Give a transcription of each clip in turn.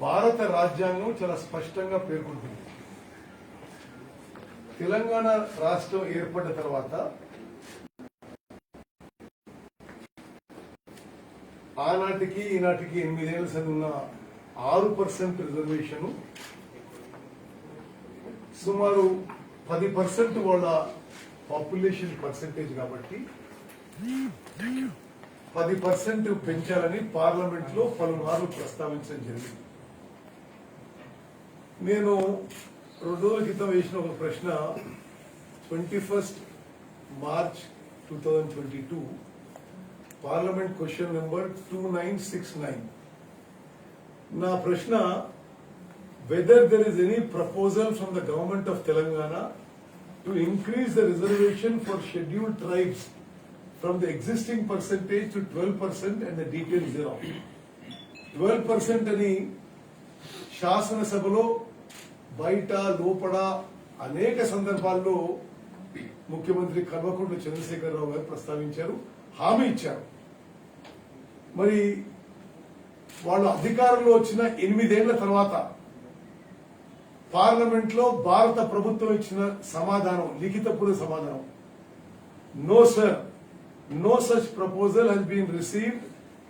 భారత రాజ్యాంగం చాలా స్పష్టంగా పేర్కొంటుంది. తెలంగాణ రాష్ట్రం ఏర్పడిన తర్వాత ఆనాటికి ఈనాటికి 8 ఏళ్ల సంది ఉన్న 6% రిజర్వేషన్ సుమారు 10% వాళ్ళ పాపులేషన్ పర్సెంటేజ్ కాబట్టి 10% పెంచాలని పార్లమెంట్ లో పలుమార్లు ప్రస్తావించడం జరిగింది. నేను 2 రోజుల క్రితం వేసిన ఒక ప్రశ్న 21 మార్చ్ 2022 పార్లమెంట్ క్వశ్చన్ నెంబర్ 2969. నా ప్రశ్న, whether there is any proposal from the government of Telangana to increase the reservation for scheduled tribes from the existing percentage to 12% and the details thereof. 12% అని శాసనసభలో బయట లోపల అనేక సందర్భాల్లో ముఖ్యమంత్రి కల్వకుంట్ల చంద్రశేఖరరావు గారు ప్రస్తావించారు, హామీ ఇచ్చారు. మరి వాళ్ళు అధికారంలో వచ్చిన 8 ఏళ్ల తర్వాత పార్లమెంట్ లో భారత ప్రభుత్వం ఇచ్చిన సమాధానం, లిఖితపూర్వక సమాధానం, no sir, no such proposal has been received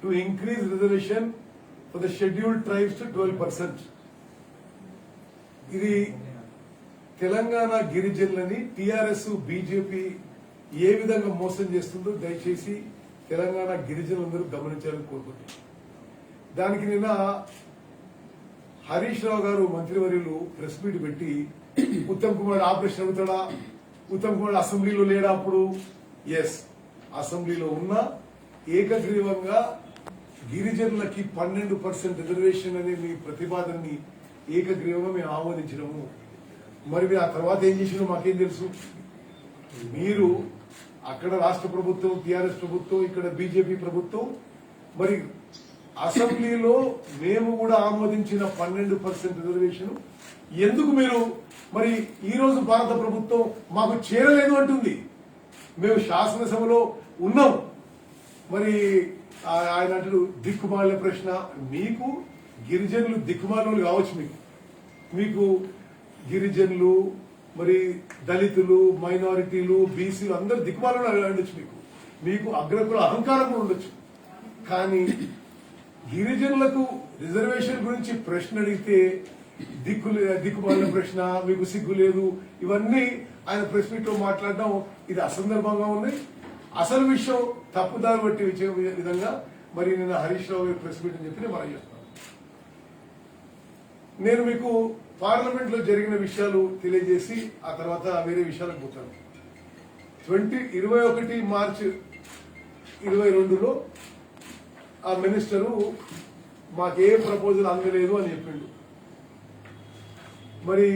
to increase reservation for the scheduled tribes to 12%. ఇది తెలంగాణ గిరిజనులని టిఆర్ఎస్ బీజేపీ ఏ విధంగా మోసం చేస్తుందో దయచేసి తెలంగాణ గిరిజనులందరూ గమనించాలని కోరుకుంటున్నారు. దానికి నిన్న హరీష్ రావు గారు మంత్రివర్యులు ప్రెస్ మీట్ పెట్టి ఉత్తమ్ కుమార్ ఆపరేషన్ అవుతాడా, ఉత్తమ్ కుమార్ అసెంబ్లీలో లేడా, అప్పుడు ఎస్ అసెంబ్లీలో ఉన్న ఏకగ్రీవంగా గిరిజనులకి 12% రిజర్వేషన్ అనే మీ ప్రతిపాదనని ఏకగ్రీవంగా మేము ఆమోదించడము. మరి మీరు ఆ తర్వాత ఏం చేసినా మాకేం తెలుసు. మీరు అక్కడ రాష్ట్ర ప్రభుత్వం, టిఆర్ఎస్ ప్రభుత్వం, ఇక్కడ బీజేపీ ప్రభుత్వం, మరి అసెంబ్లీలో మేము కూడా ఆమోదించిన 12% రిజర్వేషన్ ఎందుకు మీరు మరి ఈ రోజు భారత ప్రభుత్వం మాకు చేరలేదు అంటుంది. మేము శాసనసభలో ఉన్నాం. మరి ఆయన అంటాడు దిక్కుమాలిన ప్రశ్న. మీకు గిరిజనులు దిక్కుమాలను కావచ్చు, మీకు గిరిజనులు, మరి దళితులు, మైనారిటీలు, బీసీలు అందరు దిక్కుమాలను ఉండొచ్చు, మీకు అగ్రకుల అహంకారం కూడా ఉండొచ్చు. కానీ గిరిజనులకు రిజర్వేషన్ గురించి ప్రశ్న అడిగితే దిక్కుమాలిన ప్రశ్న, మీకు సిగ్గు లేదు, ఇవన్నీ ఆయన ప్రెస్ మీట్ లో మాట్లాడడం ఇది అసందర్భంగా ఉన్నాయి. అసలు విషయం తప్పుదారి బట్టి వచ్చే విధంగా మరి నిన్న హరీష్ రావు గారి ప్రెస్ మీట్ అని చెప్పి మనం చేస్తాను. నేను మీకు పార్లమెంట్ లో జరిగిన విషయాలు తెలియజేసి ఆ తర్వాత వేరే విషయాలకు పోతాను. 21 మార్చి 2022లో ఆ మినిస్టరు మాకే ప్రపోజల్ అందలేదు అని చెప్పిండు. మరి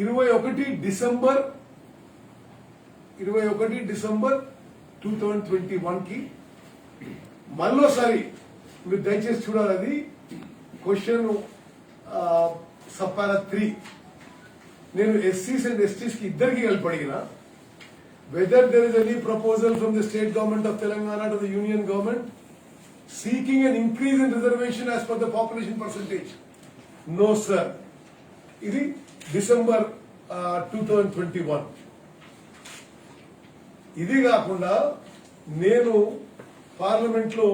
21 డిసెంబర్ 2021 కి మళ్ళోసారి మీరు దయచేసి చూడాలి. అది క్వశ్చన్ సబ్పారా 3 నేను ఎస్సీస్ అండ్ ఎస్టీస్ కి ఇద్దరికి కలిపి అడిగిన, whether there is any proposal from the state government of Telangana to the union government seeking an increase in reservation as per the population percentage. No sir. ఇది డిసెంబర్ 2021. ఇది కాకుండా నేను పార్లమెంట్ లో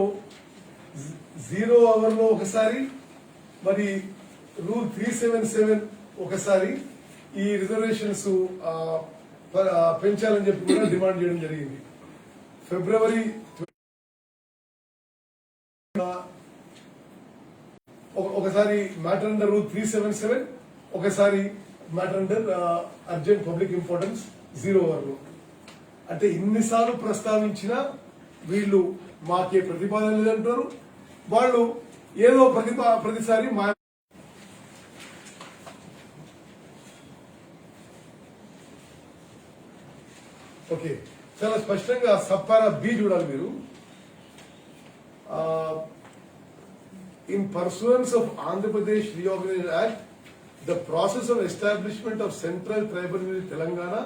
0 అవర్ లో ఒకసారి, మరి రూల్ 377 ఒకసారి ఈ రిజర్వేషన్స్ పెంచాలని చెప్పి కూడా డిమాండ్ చేయడం జరిగింది. ఫిబ్రవరి ఒకసారి మ్యాటర్ అండర్ రూల్ 377, ఒకసారి matter under urgent public importance 0 hour లో. అంటే ఇన్నిసార్లు ప్రస్తావించినా వీళ్ళు మాకే ప్రతిపాదన లేదంటారు. వాళ్ళు ఏదో ప్రతిసారి మా ఓకే చాలా స్పష్టంగా సబ్పారా బి చూడాలి మీరు. In pursuance of Andhra Pradesh reorganisation act, the process of establishment of Central Tribal University Telangana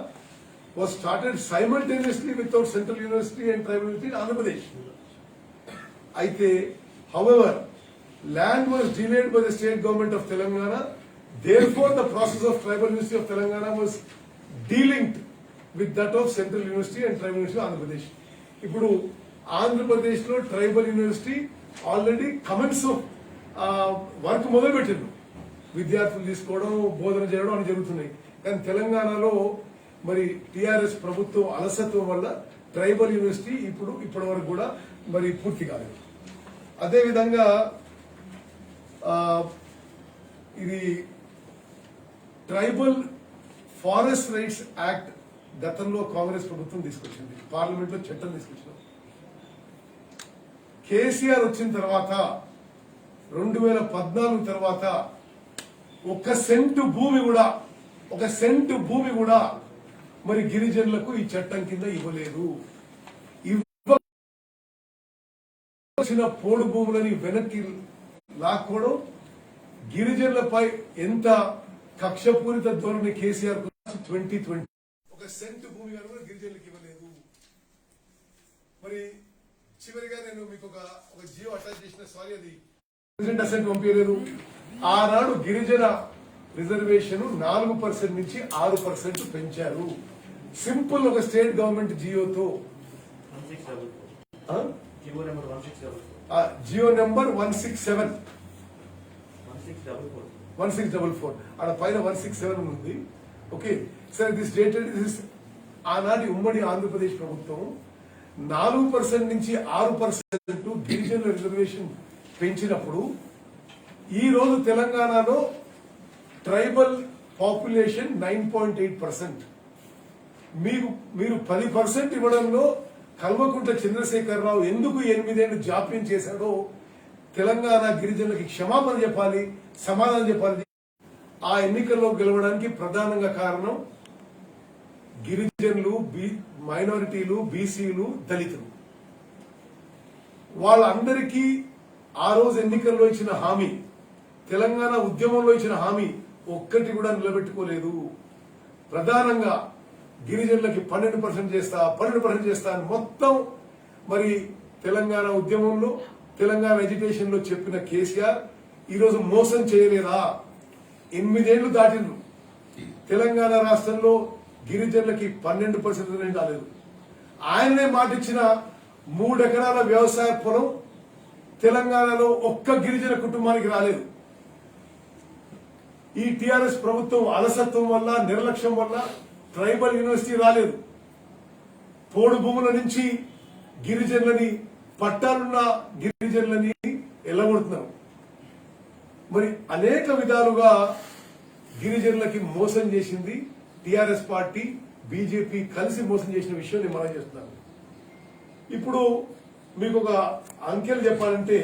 was started simultaneously without Central University and Tribal University in Andhra Pradesh. అయితే however land was delayed by the state government of Telangana. Therefore, the process of Tribal University of Telangana was delinked with that of Central University and Tribal University of Andhra Pradesh. ఇప్పుడు ఆంధ్రప్రదేశ్ లో tribal university already comments work మొదలు పెట్టిండ్రు. విద్యార్థులు తీసుకోవడం, బోధన చేయడం అని జరుగుతున్నాయి. కానీ తెలంగాణలో మరి టిఆర్ఎస్ ప్రభుత్వం అలసత్వం వల్ల ట్రైబల్ యూనివర్సిటీ ఇప్పటి వరకు కూడా మరి పూర్తి కాలేదు. అదేవిధంగా ఇది ట్రైబల్ ఫారెస్ట్ రైట్స్ యాక్ట్ గతంలో కాంగ్రెస్ ప్రభుత్వం తీసుకొచ్చింది, పార్లమెంట్ లో చట్టం తీసుకొచ్చింది. కేసీఆర్ వచ్చిన తర్వాత 2014 తర్వాత ఒక సెంటు భూమి కూడా మరి గిరిజనులకు ఈ చట్టం కింద ఇవ్వలేదు. ఇవ్వాల్సిన పోడు భూములని వెనక్కి లాక్కోవడం, గిరిజనులపై ఎంత కక్షపూరిత ధోరణి కేసీఆర్ 2020 ఒక సెంటు భూమి కూడా గిరిజనులకు ఇవ్వలేదు. మరి చివరిగా నేను మీకు ఒక జియో అటాచ్ చేసిన, సారీ అది ప్రెసిడెంట్ అసెంట్ పంపించలేదు. ఆనాడు గిరిజన రిజర్వేషన్ 4% నుంచి 6% పెంచారు. సింపుల్ ఒక స్టేట్ గవర్నమెంట్ జియోతో, జియో నెంబర్ 1644 ఆడ పైన 167 ఉంది. ఓకే సార్, దిస్ డేటెడ్ ఆనాటి ఉమ్మడి ఆంధ్రప్రదేశ్ ప్రభుత్వం 4% నుంచి 6% గిరిజనుల రిజర్వేషన్ పెంచినప్పుడు ఈ రోజు తెలంగాణలో ట్రైబల్ పాపులేషన్ 9.8%. మీరు 10% ఇవ్వడంలో కల్వకుంట్ల చంద్రశేఖరరావు ఎందుకు 8 ఏళ్లు జాప్యం చేశాడో తెలంగాణ గిరిజనులకి క్షమాపణ చెప్పాలి, సమాధానం చెప్పాలి. ఆ ఎన్నికల్లో గెలవడానికి ప్రధానంగా కారణం గిరిజనులు, మైనారిటీలు, బీసీలు, దళితులు. వాళ్ళందరికీ ఆ రోజు ఎన్నికల్లో ఇచ్చిన హామీ, తెలంగాణ ఉద్యమంలో ఇచ్చిన హామీ ఒక్కటి కూడా నిలబెట్టుకోలేదు. ప్రధానంగా గిరిజనులకి 12% చేస్తా అని మొత్తం మరి తెలంగాణ ఉద్యమంలో, తెలంగాణ ఎడ్యుకేషన్ లో చెప్పిన కేసీఆర్ ఈరోజు మోసం చేయలేదా? 8 ఏళ్లు దాటిండ్రు. తెలంగాణ రాష్ట్రంలో గిరిజనులకి 12% రాలేదు. ఆయననే మాటిచ్చిన 3 ఎకరాల వ్యవసాయ పొలం తెలంగాణలో ఒక్క గిరిజన కుటుంబానికి రాలేదు. ఈ టిఆర్ఎస్ ప్రభుత్వం అలసత్వం వల్ల, నిర్లక్ష్యం వల్ల ట్రైబల్ యూనివర్సిటీ రాలేదు. పోడు భూముల నుంచి గిరిజనులని, పట్టాలున్న గిరిజనులని ఎల్లగొడుతున్నారు. మరి అనేక విధాలుగా గిరిజనులకి మోసం చేసింది టిఆర్ఎస్ పార్టీ, బీజేపీ కలిసి మోసం చేసిన విషయం నేను మనం చేస్తున్నాను. ఇప్పుడు మీకు ఒక అంకెలు చెప్పాలంటే,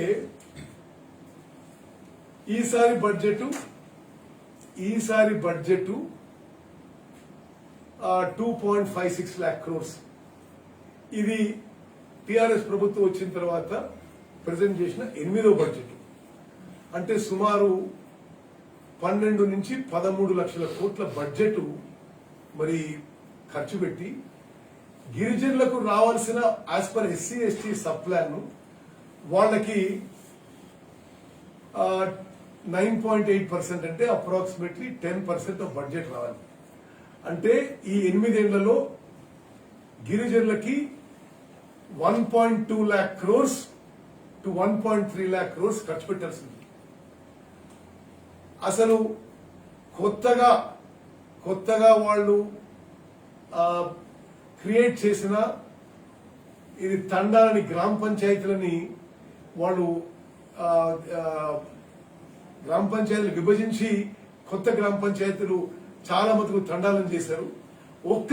ఈసారి బడ్జెట్ 2.56 lakh crores. ఇది టిఆర్ఎస్ ప్రభుత్వం వచ్చిన తర్వాత ప్రజెంట్ చేసిన 8వ బడ్జెట్. అంటే సుమారు 12 నుంచి 13 లక్షల కోట్ల బడ్జెట్ మరి ఖర్చు పెట్టి గిరిజనులకు రావాల్సిన as per SC ST sub plan వాళ్ళకి 9.8% అంటే అప్రాక్సిమేట్లీ 10% ఆఫ్ బడ్జెట్ రావాలి. అంటే ఈ 8 ఏళ్లలో గిరిజనులకి 1.2 lakh crores to 1.3 lakh crores ఖర్చు పెట్టాల్సింది. అసలు కొత్తగా వాళ్ళు క్రియేట్ చేసిన ఇది తండాలని, గ్రామ పంచాయతీలని వాళ్ళు గ్రామ పంచాయతీలు విభజించి కొత్త గ్రామ పంచాయతీలు చాలా మటుకు తండాలను చేశారు. ఒక్క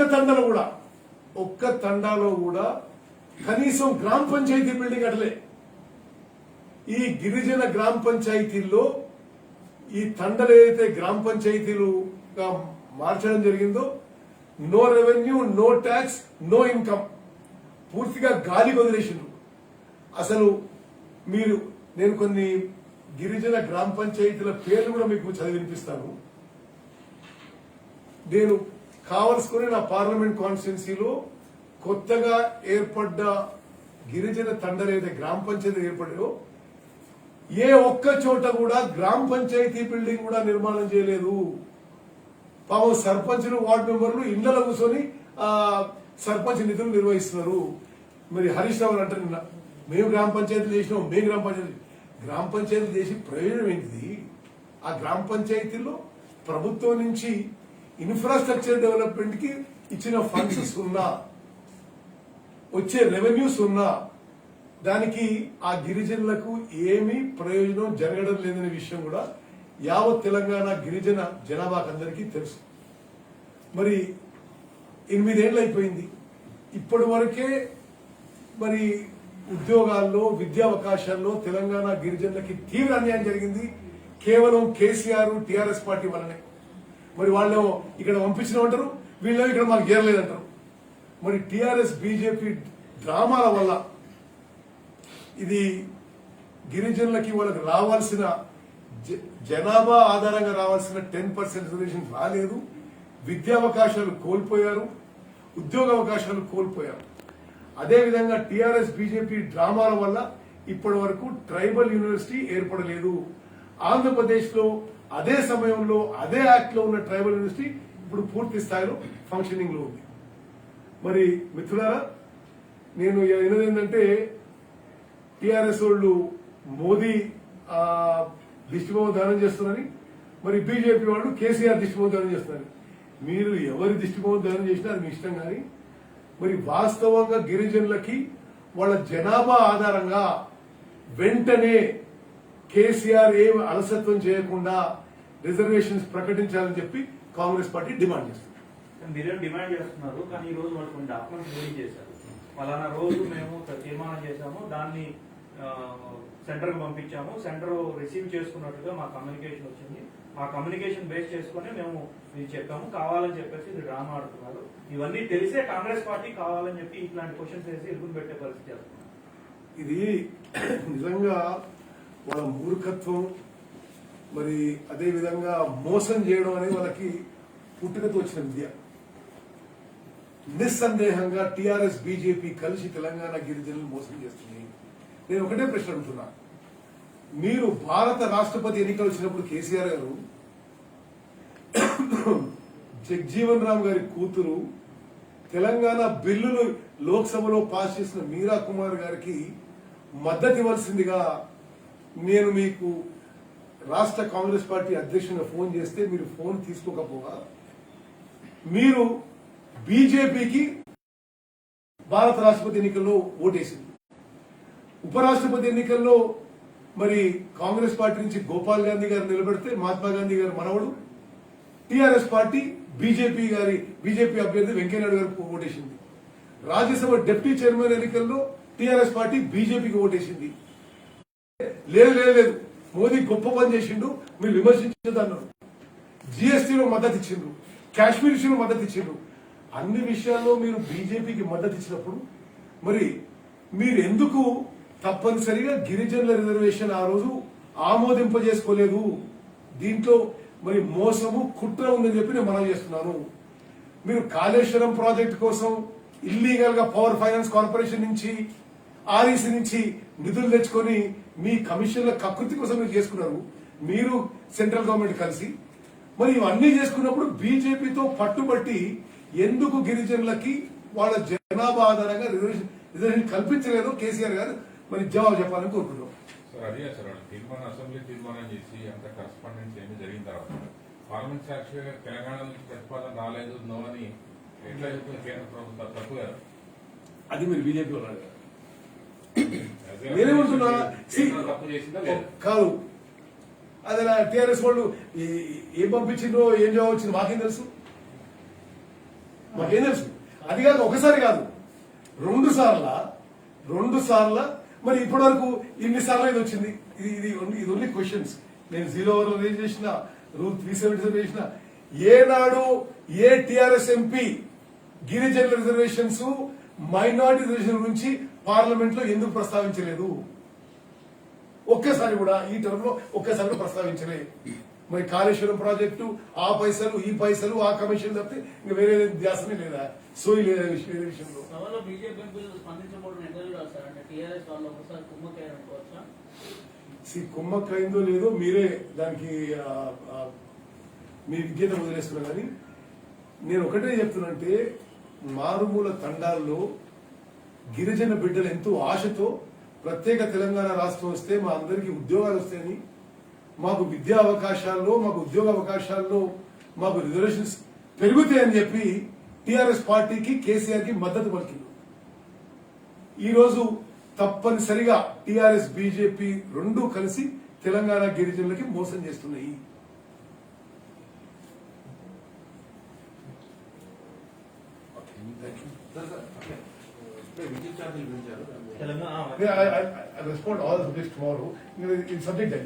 తండాలో కూడా కనీసం గ్రామ పంచాయతీ బిల్డింగ్ అట్లే. ఈ గిరిజన గ్రామ పంచాయతీల్లో ఈ తండలు ఏదైతే గ్రామ పంచాయతీలుగా మార్చడం జరిగిందో, no revenue, no tax, no income, పూర్తిగా గాలి వదిలేసిండ్రు. అసలు నేను కొన్ని గిరిజన గ్రామ పంచాయతీల పేర్లు కూడా మీకు చదివి వినిపిస్తాను. నేను కావలసుకుని నా పార్లమెంట్ కాన్స్టిట్యున్సీలో కొత్తగా ఏర్పడ్డ గిరిజన తండలు ఏదైతే గ్రామ పంచాయతీ ఏర్పడాయో ఏ ఒక్క చోట కూడా గ్రామ పంచాయతీ బిల్డింగ్ కూడా నిర్మాణం చేయలేదు. పాపం సర్పంచులు వార్డు మెంబర్లు ఇళ్లలో కూర్చొని సర్పంచ్ నిధులు నిర్వహిస్తున్నారు. మరి హరీష్ రావు అంటారు నిన్న, మేము గ్రామ పంచాయతీలు చేసినాం, మేము గ్రామ పంచాయతీలు చేసి ప్రయోజనం ఏంటిది? ఆ గ్రామ పంచాయతీల్లో ప్రభుత్వం నుంచి ఇన్ఫ్రాస్ట్రక్చర్ డెవలప్మెంట్ కి ఇచ్చిన ఫండ్స్ సున్నా, వచ్చే రెవెన్యూస్ ఉన్నా దానికి ఆ గిరిజనులకు ఏమీ ప్రయోజనం జరగడం లేదనే విషయం కూడా యావత్ తెలంగాణ గిరిజన జనాభాకు అందరికీ తెలుసు. మరి 8 ఏళ్ళు అయిపోయింది, ఇప్పటి వరకే మరి ఉద్యోగాల్లో విద్యా అవకాశాల్లో తెలంగాణ గిరిజనులకి తీవ్ర అన్యాయం జరిగింది. కేవలం కేసీఆర్ టీఆర్ఎస్ పార్టీ వల్లనే. మరి వాళ్ళు ఇక్కడ పంపించినామంటారు, వీళ్ళు ఇక్కడ మాకు చేరలేదంటారు. మరి టీఆర్ఎస్ బీజేపీ డ్రామాల వల్ల ఇది గిరిజనులకి వాళ్ళకి రావాల్సిన జనాభా ఆధారంగా రావాల్సిన 10% రిజర్వేషన్ రాలేదు. విద్యావకాశాలు కోల్పోయారు, ఉద్యోగ అవకాశాలు కోల్పోయారు. అదేవిధంగా టీఆర్ఎస్ బీజేపీ డ్రామాల వల్ల ఇప్పటి వరకు ట్రైబల్ యూనివర్సిటీ ఏర్పడలేదు. ఆంధ్రప్రదేశ్ లో అదే సమయంలో అదే యాక్ట్ లో ఉన్న ట్రైబల్ యూనివర్సిటీ ఇప్పుడు పూర్తి స్థాయిలో ఫంక్షనింగ్ లో ఉంది. మరి మిత్రులారా, నేను ఏంటంటే టీఆర్ఎస్ వాళ్ళు మోదీ దిష్టిబొమ్మ దానం చేస్తున్నారని, మరి బీజేపీ వాళ్ళు కేసీఆర్ దిష్టిబొమ్మ దానం చేస్తున్నారు. మీరు ఎవరి దిష్టిబొమ్మ దానం చేసినా అది మీ ఇష్టం. కానీ మరి వాస్తవంగా గిరిజనులకి వాళ్ళ జనాభా ఆధారంగా వెంటనే కేసీఆర్ ఏం అలసత్వం చేయకుండా రిజర్వేషన్స్ ప్రకటించాలని చెప్పి కాంగ్రెస్ పార్టీ డిమాండ్ చేస్తుంది. మీరేం డిమాండ్ చేస్తున్నారు, కానీ ఈ రోజు వాళ్ళు కొన్ని డాక్యుమెంట్స్ రిలీజ్ చేశారు. ఫలానా రోజు మేము తీర్మానం చేశాము, దాన్ని సెంటర్ కు పంపించాము, సెంటర్ రిసీవ్ చేసుకున్నట్టుగా మా కమ్యూనికేషన్ వచ్చింది. ఆ కమ్యూనికేషన్ బేస్ చేసుకుని మేము ఇది చెప్పాము, కావాలని చెప్పేసి ఇది డ్రామా ఆడుతున్నారు. ఇవన్నీ తెలిసే కాంగ్రెస్ పార్టీ కావాలని చెప్పి ఇట్లాంటి క్వశ్చన్స్ వేసి ఇరుకుని పెట్టే పరిస్థితి చేస్తున్నారు. ఇది నిజంగా వాళ్ళ మూర్ఖత్వం, మరి అదే విధంగా మోసం చేయడం అనేది వాళ్ళకి పుట్టుకతో వచ్చిన విద్య. నిస్సందేహంగా టీఆర్ఎస్ బీజేపీ కలిసి తెలంగాణ గిరిజనులు మోసం చేస్తుంది. నేను ఒకటే ప్రశ్న అడుగుతున్నా, మీరు భారత రాష్ట్రపతి ఎన్నికలు వచ్చినప్పుడు కేసీఆర్ గారు జగ్జీవన్ రామ్ గారి కూతురు తెలంగాణ బిల్లులు లోక్సభలో పాస్ చేసిన మీరా కుమార్ గారికి మద్దతు ఇవ్వాల్సిందిగా నేను మీకు రాష్ట్ర కాంగ్రెస్ పార్టీ అధ్యక్షునిగా ఫోన్ చేస్తే మీరు ఫోన్ తీసుకోకపోగా మీరు బీజేపీకి భారత రాష్ట్రపతి ఎన్నికల్లో ఓటేసింది. ఉపరాష్ట్రపతి ఎన్నికల్లో మరి కాంగ్రెస్ పార్టీ నుంచి గోపాల్ గాంధీ గారు నిలబెడితే మహాత్మా గాంధీ గారి మనవడు టీఆర్ఎస్ పార్టీ బీజేపీ అభ్యర్థి వెంకయ్యనాయుడు గారికి ఓటేసింది. రాజ్యసభ డిప్యూటీ చైర్మన్ ఎన్నికల్లో టీఆర్ఎస్ పార్టీ బీజేపీకి ఓటేసింది. లేదు మోదీ గొప్ప పని చేసిండు, మీరు విమర్శించదన్నారు. జీఎస్టీలో మద్దతు ఇచ్చిండ్రు, కాశ్మీర్ ఇష్యూలో మద్దతు ఇచ్చిండ్రు. అన్ని విషయాల్లో మీరు బీజేపీకి మద్దతు ఇచ్చినప్పుడు మరి మీరు ఎందుకు తప్పనిసరిగా గిరిజనుల రిజర్వేషన్ ఆ రోజు ఆమోదింపజేసుకోలేదు? దీంట్లో మరి మోసము కుట్ర ఉందని చెప్పి నేను మనం చేస్తున్నాను. మీరు కాళేశ్వరం ప్రాజెక్టు కోసం ఇల్లీగల్ గా పవర్ ఫైనాన్స్ కార్పొరేషన్ నుంచి ఆర్ఈసీ నుంచి నిధులు తెచ్చుకొని మీ కమిషన్ల కకృతి కోసం మీరు చేసుకున్నారు, మీరు సెంట్రల్ గవర్నమెంట్ కలిసి. మరి ఇవన్నీ చేసుకున్నప్పుడు బీజేపీతో పట్టుబట్టి ఎందుకు గిరిజనులకి వాళ్ళ జనాభా ఆధారంగా రిజర్వేషన్ కల్పించలేదు కేసీఆర్ గారు? మరి జవాబు చెప్పాలని కోరుకుంటున్నాం. అసెంబ్లీ తీర్మానం చేసి అంత కరస్పాండెన్స్ ఏమి జరిగిన తర్వాత పార్లమెంట్ సాక్షిగా తెలంగాణ నుంచి ప్రతిపాదన రాలేదు అని ఎట్లా చెప్తుంది కేంద్ర ప్రభుత్వం? తప్పు కదా అది. మీరు బీజేపీ వాళ్ళు నేనేమంటున్నా, తప్పు చేసిందా లేదు కాదు. అదే టీఆర్ఎస్ వాళ్ళు ఏం పంపించిందో ఏం జవాబు వచ్చింది మాకేం తెలుసు? అది కాదు, ఒకసారి కాదు, 2 సార్ల మరి ఇప్పటి వరకు ఇన్నిసార్లు ఇది వచ్చింది. ఇది ఓన్లీ క్వశ్చన్స్. నేను 0 ఓవర్లో రేజ్ చేసిన, రూల్ 377 చేసిన, ఏనాడు ఏ టీఆర్ఎస్ ఎంపీ గిరిజనుల రిజర్వేషన్స్ మైనారిటీ రిజర్వేషన్ గురించి పార్లమెంట్ లో ఎందుకు ప్రస్తావించలేదు? ఒక్కసారి కూడా ఈ టర్మ్ లో ఒక్కసారి ప్రస్తావించలేదు. మరి కాళేశ్వరం ప్రాజెక్టు ఆ పైసలు ఈ పైసలు ఆ కమిషన్ తప్పితే ఇంకా వేరే ధ్యాసమే లేదా, సోయి లేదా వేరే విషయంలో. కుమ్మక్క అయిందో లేదో మీరే దానికి మీ విద్యను వదిలేస్తున్నా కానీ నేను ఒకటే చెప్తున్నంటే మారుమూల తండాల్లో గిరిజన బిడ్డలు ఎంతో ఆశతో ప్రత్యేక తెలంగాణ రాష్ట్రం వస్తే మా అందరికీ ఉద్యోగాలు వస్తాయని, మాకు విద్యా అవకాశాల్లో, మాకు ఉద్యోగ అవకాశాల్లో మాకు రిజర్వేషన్స్ పెరుగుతాయని చెప్పి టిఆర్ఎస్ పార్టీకి, కేసీఆర్ కి మద్దతు పలికింది. ఈరోజు తప్పనిసరిగా టిఆర్ఎస్, బీజేపీ రెండూ కలిసి తెలంగాణ గిరిజనులకి మోసం చేస్తున్నాయి. విద్యుత్ ఛార్జీలు పెంచారు. Telangana I respond all subjects tomorrow. In subject that